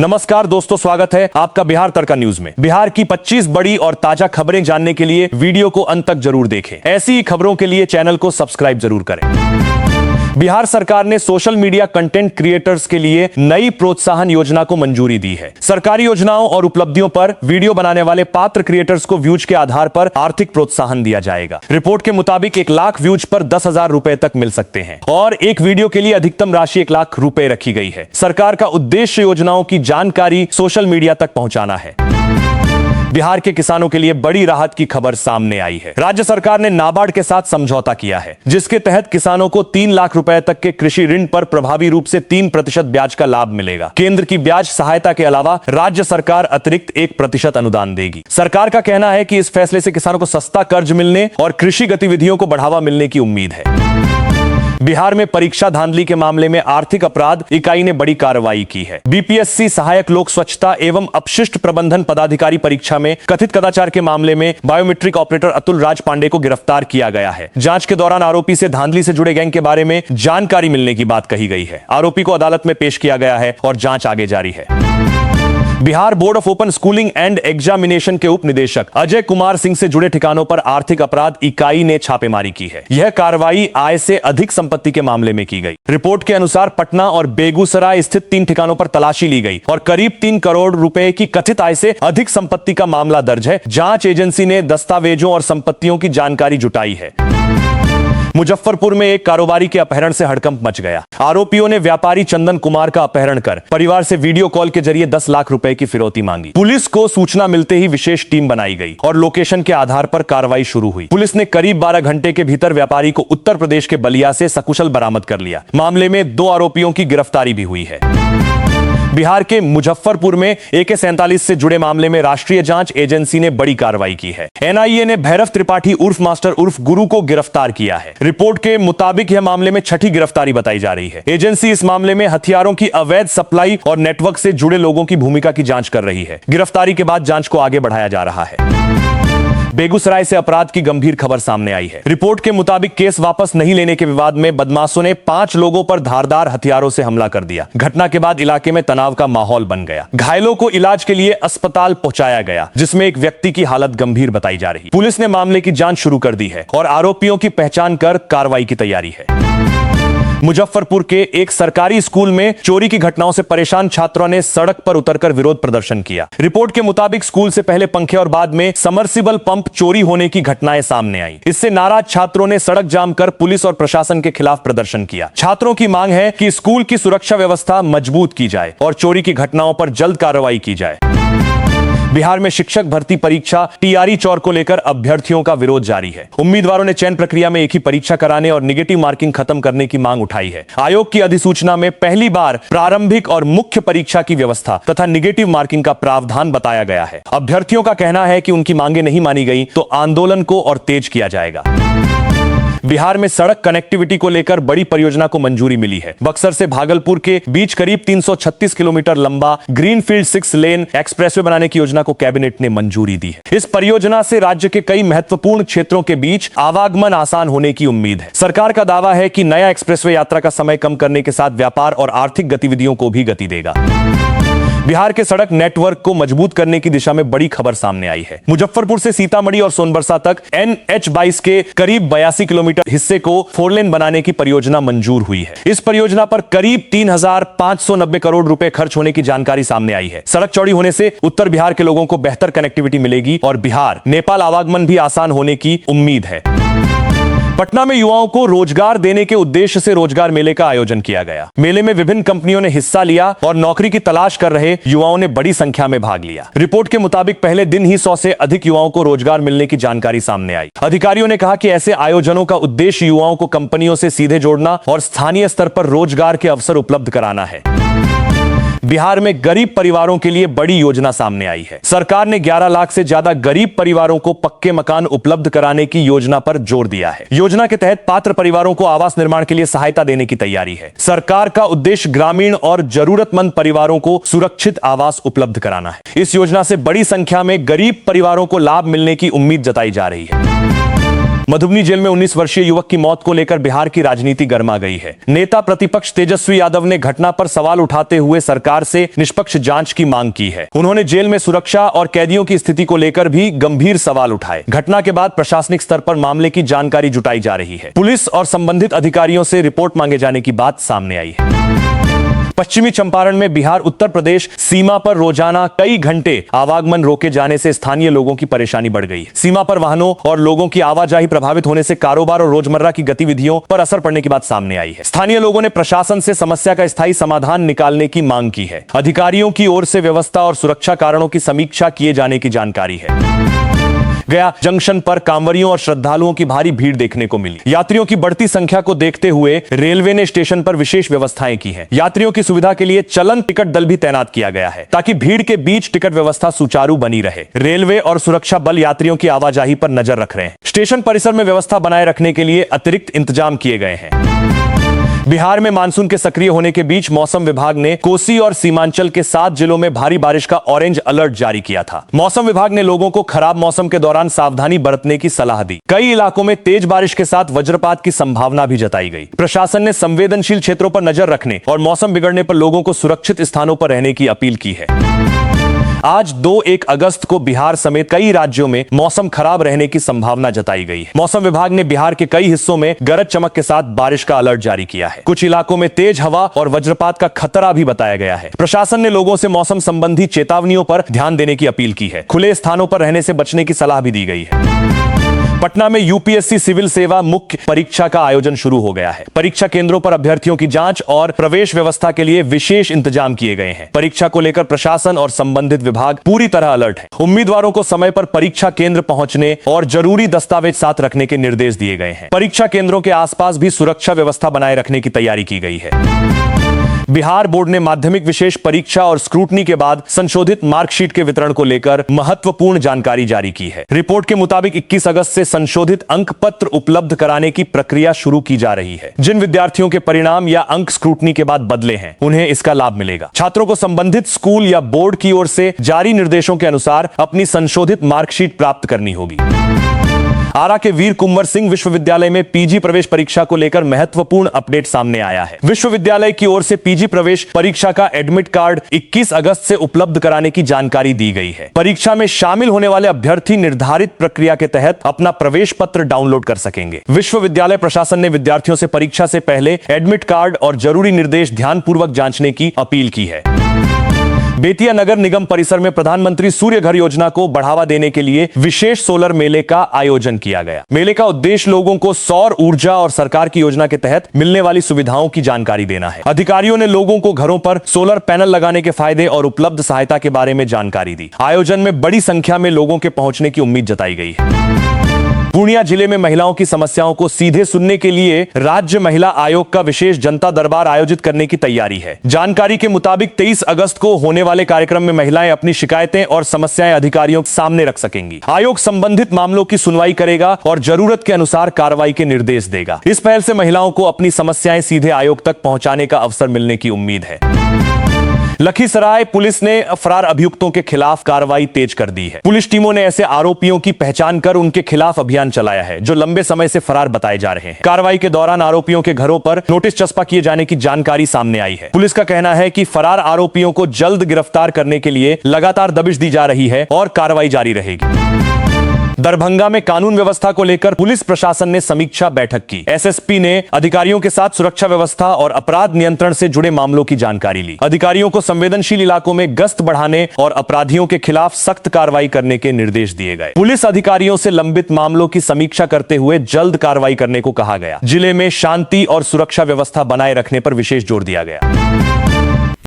नमस्कार दोस्तों, स्वागत है आपका बिहार तड़का न्यूज में। बिहार की 25 बड़ी और ताजा खबरें जानने के लिए वीडियो को अंत तक जरूर देखें। ऐसी ही खबरों के लिए चैनल को सब्सक्राइब जरूर करें। बिहार सरकार ने सोशल मीडिया कंटेंट क्रिएटर्स के लिए नई प्रोत्साहन योजना को मंजूरी दी है। सरकारी योजनाओं और उपलब्धियों पर वीडियो बनाने वाले पात्र क्रिएटर्स को व्यूज के आधार पर आर्थिक प्रोत्साहन दिया जाएगा। रिपोर्ट के मुताबिक 1 लाख व्यूज पर 10,000 रुपए तक मिल सकते हैं और एक वीडियो के लिए अधिकतम राशि 1 लाख रुपए रखी गई है। सरकार का उद्देश्य योजनाओं की जानकारी सोशल मीडिया तक पहुंचाना है। बिहार के किसानों के लिए बड़ी राहत की खबर सामने आई है। राज्य सरकार ने नाबार्ड के साथ समझौता किया है, जिसके तहत किसानों को 3 लाख रुपए तक के कृषि ऋण पर प्रभावी रूप से 3% ब्याज का लाभ मिलेगा। केंद्र की ब्याज सहायता के अलावा राज्य सरकार अतिरिक्त 1% अनुदान देगी। सरकार का कहना है कि इस फैसले से किसानों को सस्ता कर्ज मिलने और कृषि गतिविधियों को बढ़ावा मिलने की उम्मीद है। बिहार में परीक्षा धांधली के मामले में आर्थिक अपराध इकाई ने बड़ी कार्रवाई की है। बीपीएससी सहायक लोक स्वच्छता एवं अपशिष्ट प्रबंधन पदाधिकारी परीक्षा में कथित कदाचार के मामले में बायोमेट्रिक ऑपरेटर अतुल राज पांडे को गिरफ्तार किया गया है। जांच के दौरान आरोपी से धांधली से जुड़े गैंग के बारे में जानकारी मिलने की बात कही गई है। आरोपी को अदालत में पेश किया गया है और जांच आगे जारी है। Bihar board of open schooling and examination के उप निदेशक अजय कुमार सिंह से जुड़े ठिकानों पर आर्थिक अपराध इकाई ने छापेमारी की है। यह कार्रवाई आय से अधिक संपत्ति के मामले में की गई। रिपोर्ट के अनुसार पटना और बेगूसराय स्थित 3 ठिकानों पर तलाशी ली गई और करीब 3 करोड़ रुपए की कथित आय से अधिक संपत्ति का मामला दर्ज है। जांच एजेंसी ने दस्तावेजों और संपत्तियों की जानकारी जुटाई है। मुजफ्फरपुर में एक कारोबारी के अपहरण से हड़कंप मच गया। आरोपियों ने व्यापारी चंदन कुमार का अपहरण कर परिवार से वीडियो कॉल के जरिए 10 लाख रुपए की फिरौती मांगी। पुलिस को सूचना मिलते ही विशेष टीम बनाई गई और लोकेशन के आधार पर कार्रवाई शुरू हुई। पुलिस ने करीब 12 घंटे के भीतर व्यापारी को उत्तर प्रदेश के बलिया से सकुशल बरामद कर लिया। मामले में 2 आरोपियों की गिरफ्तारी भी हुई है। बिहार के मुजफ्फरपुर में AK-47 से जुड़े मामले में राष्ट्रीय जांच एजेंसी ने बड़ी कार्रवाई की है। NIA ने भैरव त्रिपाठी उर्फ मास्टर उर्फ गुरु को गिरफ्तार किया है। रिपोर्ट के मुताबिक यह मामले में 6ठी गिरफ्तारी बताई जा रही है। एजेंसी इस मामले में हथियारों की अवैध सप्लाई और नेटवर्क से जुड़े लोगों की भूमिका की जांच कर रही है। गिरफ्तारी के बाद जांच को आगे बढ़ाया जा रहा है। बेगूसराय से अपराध की गंभीर खबर सामने आई है। रिपोर्ट के मुताबिक केस वापस नहीं लेने के विवाद में बदमाशों ने 5 लोगों पर धारदार हथियारों से हमला कर दिया। घटना के बाद इलाके में तनाव का माहौल बन गया। घायलों को इलाज के लिए अस्पताल पहुंचाया गया, जिसमें एक व्यक्ति की हालत गंभीर बताई जा रही। पुलिस ने मामले की जांच शुरू कर दी है और आरोपियों की पहचान कर कार्रवाई की तैयारी है। मुजफ्फरपुर के एक सरकारी स्कूल में चोरी की घटनाओं से परेशान छात्रों ने सड़क पर उतरकर विरोध प्रदर्शन किया। रिपोर्ट के मुताबिक स्कूल से पहले पंखे और बाद में समरसिबल पंप चोरी होने की घटनाएं सामने आई। इससे नाराज छात्रों ने सड़क जाम कर पुलिस और प्रशासन के खिलाफ प्रदर्शन किया। छात्रों की मांग है कि स्कूल की सुरक्षा व्यवस्था मजबूत की जाए और चोरी की घटनाओं पर जल्द कार्रवाई की जाए। बिहार में शिक्षक भर्ती परीक्षा TRE चौर को लेकर अभ्यर्थियों का विरोध जारी है। उम्मीदवारों ने चयन प्रक्रिया में एक ही परीक्षा कराने और निगेटिव मार्किंग खत्म करने की मांग उठाई है। आयोग की अधिसूचना में पहली बार प्रारंभिक और मुख्य परीक्षा की व्यवस्था तथा निगेटिव मार्किंग का प्रावधान बताया गया है। अभ्यर्थियों का कहना है कि उनकी मांगे नहीं मानी गई तो आंदोलन को और तेज किया जाएगा। बिहार में सड़क कनेक्टिविटी को लेकर बड़ी परियोजना को मंजूरी मिली है। बक्सर से भागलपुर के बीच करीब 336 किलोमीटर लंबा ग्रीनफील्ड 6 लेन एक्सप्रेसवे बनाने की योजना को कैबिनेट ने मंजूरी दी है। इस परियोजना से राज्य के कई महत्वपूर्ण क्षेत्रों के बीच आवागमन आसान होने की उम्मीद है। सरकार का दावा है कि नया एक्सप्रेसवे यात्रा का समय कम करने के साथ व्यापार और आर्थिक गतिविधियों को भी गति देगा। बिहार के सड़क नेटवर्क को मजबूत करने की दिशा में बड़ी खबर सामने आई है। मुजफ्फरपुर से सीतामढ़ी और सोनबरसा तक NH-22 के करीब 82 किलोमीटर हिस्से को 4 लेन बनाने की परियोजना मंजूर हुई है। इस परियोजना पर करीब 3,590 करोड़ रुपए खर्च होने की जानकारी सामने आई है। सड़क चौड़ी होने से उत्तर बिहार के लोगों को बेहतर कनेक्टिविटी मिलेगी और बिहार नेपाल आवागमन भी आसान होने की उम्मीद है। पटना में युवाओं को रोजगार देने के उद्देश्य से रोजगार मेले का आयोजन किया गया। मेले में विभिन्न कंपनियों ने हिस्सा लिया और नौकरी की तलाश कर रहे युवाओं ने बड़ी संख्या में भाग लिया। रिपोर्ट के मुताबिक पहले दिन ही 100 से अधिक युवाओं को रोजगार मिलने की जानकारी सामने आई। अधिकारियों ने कहा कि ऐसे आयोजनों का उद्देश्य युवाओं को कंपनियों से सीधे जोड़ना और स्थानीय स्तर पर रोजगार के अवसर उपलब्ध कराना है। बिहार में गरीब परिवारों के लिए बड़ी योजना सामने आई है। सरकार ने 11 लाख से ज्यादा गरीब परिवारों को पक्के मकान उपलब्ध कराने की योजना पर जोर दिया है। योजना के तहत पात्र परिवारों को आवास निर्माण के लिए सहायता देने की तैयारी है। सरकार का उद्देश्य ग्रामीण और जरूरतमंद परिवारों को सुरक्षित आवास उपलब्ध कराना है। इस योजना से बड़ी संख्या में गरीब परिवारों को लाभ मिलने की उम्मीद जताई जा रही है। मधुबनी जेल में 19 वर्षीय युवक की मौत को लेकर बिहार की राजनीति गर्मा गई है। नेता प्रतिपक्ष तेजस्वी यादव ने घटना पर सवाल उठाते हुए सरकार से निष्पक्ष जांच की मांग की है। उन्होंने जेल में सुरक्षा और कैदियों की स्थिति को लेकर भी गंभीर सवाल उठाए। घटना के बाद प्रशासनिक स्तर पर मामले की जानकारी जुटाई जा रही है। पुलिस और संबंधित अधिकारियों से रिपोर्ट मांगे जाने की बात सामने आई है। पश्चिमी चंपारण में बिहार उत्तर प्रदेश सीमा पर रोजाना कई घंटे आवागमन रोके जाने से स्थानीय लोगों की परेशानी बढ़ गई। सीमा पर वाहनों और लोगों की आवाजाही प्रभावित होने से कारोबार और रोजमर्रा की गतिविधियों पर असर पड़ने की बात सामने आई है। स्थानीय लोगों ने प्रशासन से समस्या का स्थायी समाधान निकालने की मांग की है। अधिकारियों की ओर से व्यवस्था और सुरक्षा कारणों की समीक्षा किए जाने की जानकारी है। गया जंक्शन पर कांवरियों और श्रद्धालुओं की भारी भीड़ देखने को मिली। यात्रियों की बढ़ती संख्या को देखते हुए रेलवे ने स्टेशन पर विशेष व्यवस्थाएं की हैं। यात्रियों की सुविधा के लिए चलन टिकट दल भी तैनात किया गया है ताकि भीड़ के बीच टिकट व्यवस्था सुचारू बनी रहे। रेलवे और सुरक्षा बल यात्रियों की आवाजाही पर नजर रख रहे हैं। स्टेशन परिसर में व्यवस्था बनाए रखने के लिए अतिरिक्त इंतजाम किए गए हैं। बिहार में मानसून के सक्रिय होने के बीच मौसम विभाग ने कोसी और सीमांचल के 7 जिलों में भारी बारिश का ऑरेंज अलर्ट जारी किया था। मौसम विभाग ने लोगों को खराब मौसम के दौरान सावधानी बरतने की सलाह दी। कई इलाकों में तेज बारिश के साथ वज्रपात की संभावना भी जताई गई। प्रशासन ने संवेदनशील क्षेत्रों पर नजर रखने और मौसम बिगड़ने पर लोगों को सुरक्षित स्थानों पर रहने की अपील की है। आज 2-1 अगस्त को बिहार समेत कई राज्यों में मौसम खराब रहने की संभावना जताई गई है। मौसम विभाग ने बिहार के कई हिस्सों में गरज चमक के साथ बारिश का अलर्ट जारी किया है। कुछ इलाकों में तेज हवा और वज्रपात का खतरा भी बताया गया है। प्रशासन ने लोगों से मौसम संबंधी चेतावनियों पर ध्यान देने की अपील की है। खुले स्थानों पर रहने से बचने की सलाह भी दी गई है। पटना में यूपीएससी सिविल सेवा मुख्य परीक्षा का आयोजन शुरू हो गया है। परीक्षा केंद्रों पर अभ्यर्थियों की जांच और प्रवेश व्यवस्था के लिए विशेष इंतजाम किए गए हैं। परीक्षा को लेकर प्रशासन और संबंधित विभाग पूरी तरह अलर्ट है। उम्मीदवारों को समय पर परीक्षा केंद्र पहुंचने और जरूरी दस्तावेज साथ रखने के निर्देश दिए गए हैं। परीक्षा केंद्रों के आसपास भी सुरक्षा व्यवस्था बनाए रखने की तैयारी की गई है। बिहार बोर्ड ने माध्यमिक विशेष परीक्षा और स्क्रूटनी के बाद संशोधित मार्कशीट के वितरण को लेकर महत्वपूर्ण जानकारी जारी की है। रिपोर्ट के मुताबिक 21 अगस्त से संशोधित अंक पत्र उपलब्ध कराने की प्रक्रिया शुरू की जा रही है। जिन विद्यार्थियों के परिणाम या अंक स्क्रूटनी के बाद बदले हैं, उन्हें इसका लाभ मिलेगा। छात्रों को संबंधित स्कूल या बोर्ड की ओर से जारी निर्देशों के अनुसार अपनी संशोधित मार्कशीट प्राप्त करनी होगी। आरा के वीर कुंवर सिंह विश्वविद्यालय में पीजी प्रवेश परीक्षा को लेकर महत्वपूर्ण अपडेट सामने आया है। विश्वविद्यालय की ओर से पीजी प्रवेश परीक्षा का एडमिट कार्ड 21 अगस्त से उपलब्ध कराने की जानकारी दी गई है। परीक्षा में शामिल होने वाले अभ्यर्थी निर्धारित प्रक्रिया के तहत अपना प्रवेश पत्र डाउनलोड कर सकेंगे। विश्वविद्यालय प्रशासन ने विद्यार्थियों से परीक्षा से पहले एडमिट कार्ड और जरूरी निर्देश ध्यानपूर्वक जांचने की अपील की है। बेतिया नगर निगम परिसर में प्रधानमंत्री सूर्य घर योजना को बढ़ावा देने के लिए विशेष सोलर मेले का आयोजन किया गया। मेले का उद्देश्य लोगों को सौर ऊर्जा और सरकार की योजना के तहत मिलने वाली सुविधाओं की जानकारी देना है। अधिकारियों ने लोगों को घरों पर सोलर पैनल लगाने के फायदे और उपलब्ध सहायता के बारे में जानकारी दी। आयोजन में बड़ी संख्या में लोगों के पहुंचने की उम्मीद जताई गई है। पूर्णिया जिले में महिलाओं की समस्याओं को सीधे सुनने के लिए राज्य महिला आयोग का विशेष जनता दरबार आयोजित करने की तैयारी है। जानकारी के मुताबिक 23 अगस्त को होने वाले कार्यक्रम में महिलाएं अपनी शिकायतें और समस्याएं अधिकारियों के सामने रख सकेंगी। आयोग संबंधित मामलों की सुनवाई करेगा और जरूरत के अनुसार कार्रवाई के निर्देश देगा। इस पहल से महिलाओं को अपनी समस्याएं सीधे आयोग तक पहुंचाने का अवसर मिलने की उम्मीद है। लखीसराय पुलिस ने फरार अभियुक्तों के खिलाफ कार्रवाई तेज कर दी है। पुलिस टीमों ने ऐसे आरोपियों की पहचान कर उनके खिलाफ अभियान चलाया है जो लंबे समय से फरार बताए जा रहे हैं। कार्रवाई के दौरान आरोपियों के घरों पर नोटिस चस्पा किए जाने की जानकारी सामने आई है। पुलिस का कहना है कि फरार आरोपियों को जल्द गिरफ्तार करने के लिए लगातार दबिश दी जा रही है और कार्रवाई जारी रहेगी। दरभंगा में कानून व्यवस्था को लेकर पुलिस प्रशासन ने समीक्षा बैठक की। एसएसपी ने अधिकारियों के साथ सुरक्षा व्यवस्था और अपराध नियंत्रण से जुड़े मामलों की जानकारी ली। अधिकारियों को संवेदनशील इलाकों में गश्त बढ़ाने और अपराधियों के खिलाफ सख्त कार्रवाई करने के निर्देश दिए गए। पुलिस अधिकारियों से लंबित मामलों की समीक्षा करते हुए जल्द कार्रवाई करने को कहा गया। जिले में शांति और सुरक्षा व्यवस्था बनाए रखने पर विशेष जोर दिया गया।